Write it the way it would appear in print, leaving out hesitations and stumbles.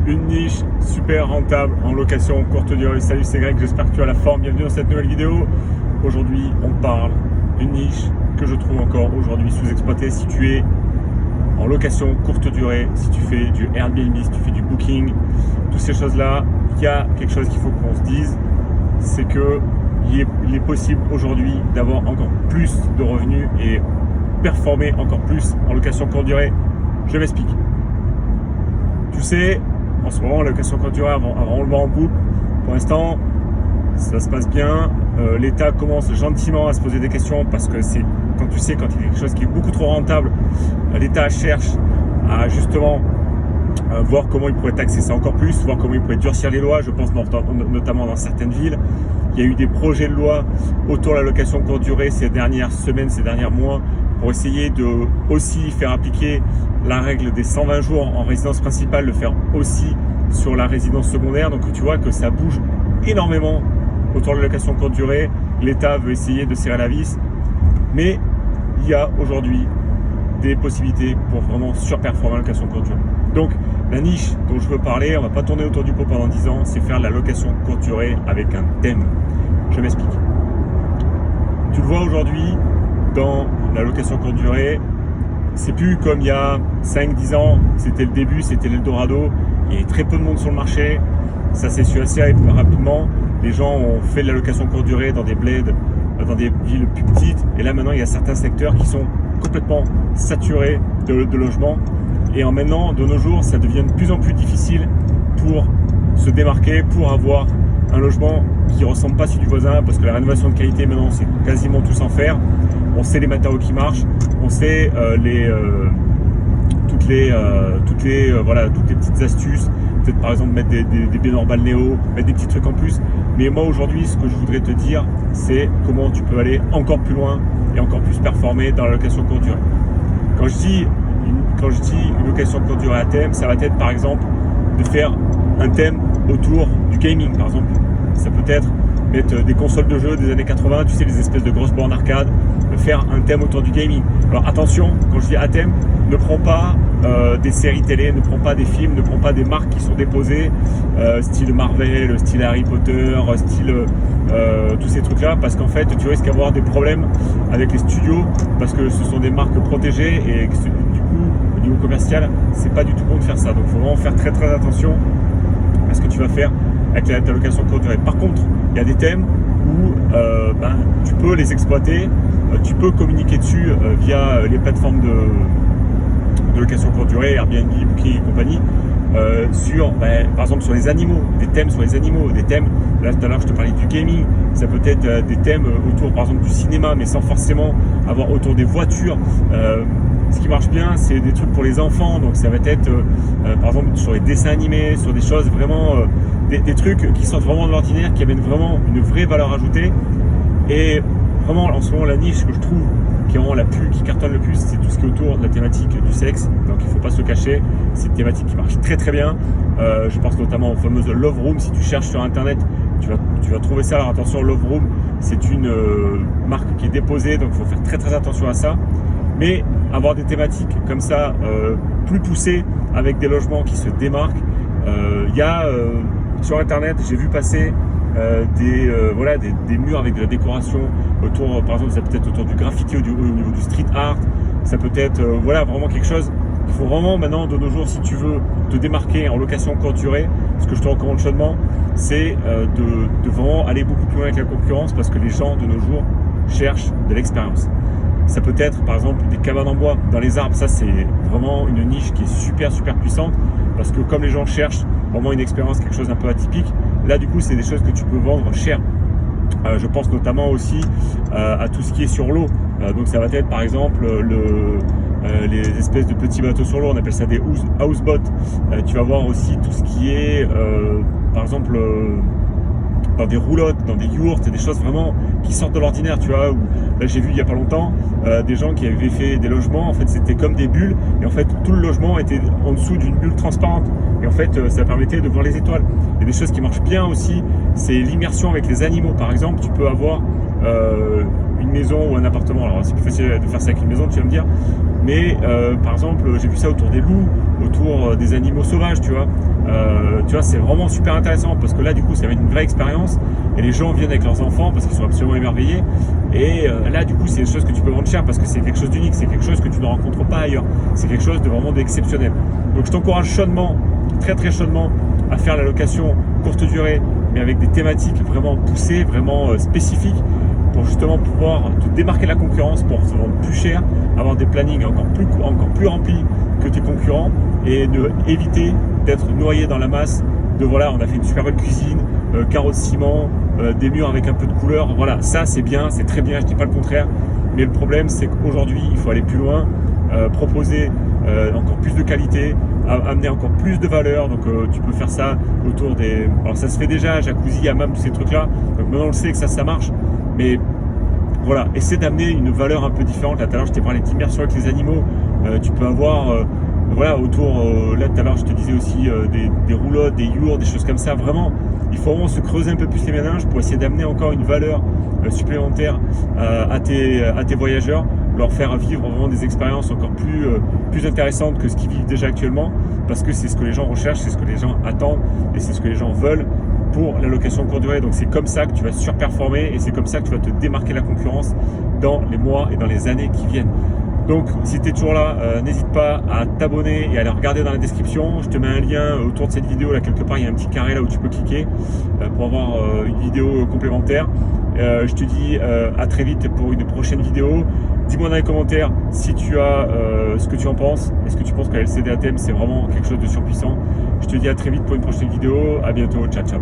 une niche super rentable en location courte durée. Salut, c'est Greg, j'espère que tu as la forme. Bienvenue dans cette nouvelle vidéo. Aujourd'hui, on parle d'une niche que je trouve encore aujourd'hui sous-exploitée. Si tu es en location courte durée, si tu fais du Airbnb, si tu fais du Booking, toutes ces choses-là, il y a quelque chose qu'il faut qu'on se dise, c'est que il est possible aujourd'hui d'avoir encore plus de revenus et performer encore plus en location courte durée. Je m'explique. Tu sais, en ce moment, la location courte durée a vraiment le vent en poupe. Pour l'instant, ça se passe bien. L'État commence gentiment à se poser des questions parce que c'est quand il y a quelque chose qui est beaucoup trop rentable, l'État cherche à justement voir comment il pourrait taxer ça encore plus, voir comment il pourrait durcir les lois. Je pense notamment dans certaines villes. Il y a eu des projets de loi autour de la location courte durée ces dernières semaines, ces derniers mois, pour essayer de aussi faire appliquer la règle des 120 jours en résidence principale, le faire aussi sur la résidence secondaire. Donc tu vois que ça bouge énormément autour de la location courte durée. L'État veut essayer de serrer la vis, mais il y a aujourd'hui des possibilités pour vraiment surperformer la location courte durée. Donc la niche dont je veux parler, on va pas tourner autour du pot pendant 10 ans, c'est faire de la location courte durée avec un thème. Je m'explique. Tu le vois aujourd'hui dans la location courte durée, c'est plus comme il y a 5-10 ans, c'était le début, c'était l'Eldorado, il y avait très peu de monde sur le marché, ça s'est su assez rapidement, les gens ont fait de la location courte durée dans des bleds, dans des villes plus petites, et là maintenant il y a certains secteurs qui sont complètement saturés de logements, et maintenant de nos jours ça devient de plus en plus difficile pour se démarquer, pour avoir un logement qui ressemble pas à celui du voisin, parce que la rénovation de qualité maintenant c'est quasiment tout sans faire. On sait les matériaux qui marchent, on sait toutes les petites astuces, peut-être par exemple mettre des baignoires balnéo, mettre des petits trucs en plus. Mais moi aujourd'hui, ce que je voudrais te dire, c'est comment tu peux aller encore plus loin et encore plus performer dans la location courte durée. Quand je dis une location courte durée à thème, ça va être par exemple de faire un thème autour du gaming, par exemple. Ça peut être mettre des consoles de jeux des années 80, tu sais, les espèces de grosses bornes arcade, faire un thème autour du gaming. Alors attention, quand je dis à thème, ne prends pas des séries télé, ne prends pas des films, ne prends pas des marques qui sont déposées, style Marvel, style Harry Potter, style tous ces trucs-là, parce qu'en fait, tu risques d'avoir des problèmes avec les studios, parce que ce sont des marques protégées et du coup, au niveau commercial, c'est pas du tout bon de faire ça. Donc, il faut vraiment faire très très attention à ce que tu vas faire avec ta location courte durée. Par contre, il y a des thèmes où tu peux les exploiter, tu peux communiquer dessus via les plateformes de location courte durée, Airbnb, Booking et compagnie, par exemple sur les animaux, des thèmes sur les animaux, des thèmes, là tout à l'heure je te parlais du gaming, ça peut être des thèmes autour par exemple du cinéma, mais sans forcément avoir autour des voitures. Ce qui marche bien, c'est des trucs pour les enfants, donc ça va être par exemple sur les dessins animés, sur des choses vraiment, des trucs qui sortent vraiment de l'ordinaire, qui amènent vraiment une vraie valeur ajoutée. Et vraiment en ce moment la niche que je trouve qui est vraiment qui cartonne le plus, c'est tout ce qui est autour de la thématique du sexe. Donc il ne faut pas se le cacher, c'est une thématique qui marche très très bien. Je pense notamment aux fameuses Love Room. Si tu cherches sur internet, tu vas trouver ça. Alors attention, Love Room, c'est une marque qui est déposée, donc il faut faire très très attention à ça. Mais avoir des thématiques comme ça, plus poussées, avec des logements qui se démarquent. Il y a sur internet, j'ai vu passer des murs avec de la décoration autour, par exemple ça peut être autour du graffiti au niveau du street art, ça peut être vraiment quelque chose. Il faut vraiment maintenant de nos jours, si tu veux te démarquer en location courte durée, ce que je te recommande chaudement, c'est de vraiment aller beaucoup plus loin avec la concurrence, parce que les gens de nos jours cherchent de l'expérience. Ça peut être par exemple des cabanes en bois dans les arbres, ça c'est vraiment une niche qui est super super puissante, parce que comme les gens cherchent vraiment une expérience, quelque chose un peu atypique, là du coup c'est des choses que tu peux vendre cher. Je pense notamment aussi à tout ce qui est sur l'eau, donc ça va être par exemple les espèces de petits bateaux sur l'eau, on appelle ça des houseboats. Tu vas voir aussi tout ce qui est par exemple dans des roulottes, dans des yurts, des choses vraiment qui sortent de l'ordinaire, tu vois. Là j'ai vu il y a pas longtemps des gens qui avaient fait des logements, en fait c'était comme des bulles, et en fait tout le logement était en dessous d'une bulle transparente, et en fait ça permettait de voir les étoiles. Il y a des choses qui marchent bien aussi, c'est l'immersion avec les animaux. Par exemple, tu peux avoir une maison ou un appartement. Alors c'est plus facile de faire ça avec une maison, tu vas me dire. Mais par exemple, j'ai vu ça autour des loups, autour des animaux sauvages, tu vois. C'est vraiment super intéressant parce que là, du coup, ça va être une vraie expérience et les gens viennent avec leurs enfants parce qu'ils sont absolument émerveillés. Et là, du coup, c'est des choses que tu peux vendre cher parce que c'est quelque chose d'unique, c'est quelque chose que tu ne rencontres pas ailleurs. C'est quelque chose de vraiment d'exceptionnel. Donc, je t'encourage chaudement, très très chaudement, à faire la location courte durée, mais avec des thématiques vraiment poussées, vraiment spécifiques, pour justement pouvoir te démarquer de la concurrence, pour te vendre plus cher, avoir des plannings encore plus remplis que tes concurrents et de éviter d'être noyé dans la masse de voilà, on a fait une super belle cuisine, carreaux de ciment, des murs avec un peu de couleur. Voilà, ça c'est bien, c'est très bien, je dis pas le contraire. Mais le problème c'est qu'aujourd'hui il faut aller plus loin, proposer encore plus de qualité, amener encore plus de valeur. Donc tu peux faire ça autour des... Alors ça se fait déjà, jacuzzi, hammam, tous ces trucs-là. Donc maintenant on le sait que ça marche. Mais voilà, essaie d'amener une valeur un peu différente. Là tout à l'heure je t'ai parlé d'immersion avec les animaux. Tu peux avoir voilà, autour, là tout à l'heure je te disais aussi des roulottes, des yurts, des choses comme ça. Vraiment, il faut vraiment se creuser un peu plus les méninges pour essayer d'amener encore une valeur supplémentaire à tes voyageurs, leur faire vivre vraiment des expériences encore plus intéressantes que ce qu'ils vivent déjà actuellement, parce que c'est ce que les gens recherchent, c'est ce que les gens attendent et c'est ce que les gens veulent pour la location courte durée. Donc c'est comme ça que tu vas surperformer et c'est comme ça que tu vas te démarquer de la concurrence dans les mois et dans les années qui viennent. Donc si tu es toujours là, n'hésite pas à t'abonner et à aller regarder dans la description. Je te mets un lien autour de cette vidéo, là quelque part il y a un petit carré là où tu peux cliquer pour avoir une vidéo complémentaire. Je te dis à très vite pour une prochaine vidéo. Dis-moi dans les commentaires si tu as ce que tu en penses. Est-ce que tu penses que la LCD à thème c'est vraiment quelque chose de surpuissant? Je te dis à très vite pour une prochaine vidéo. À bientôt, ciao ciao.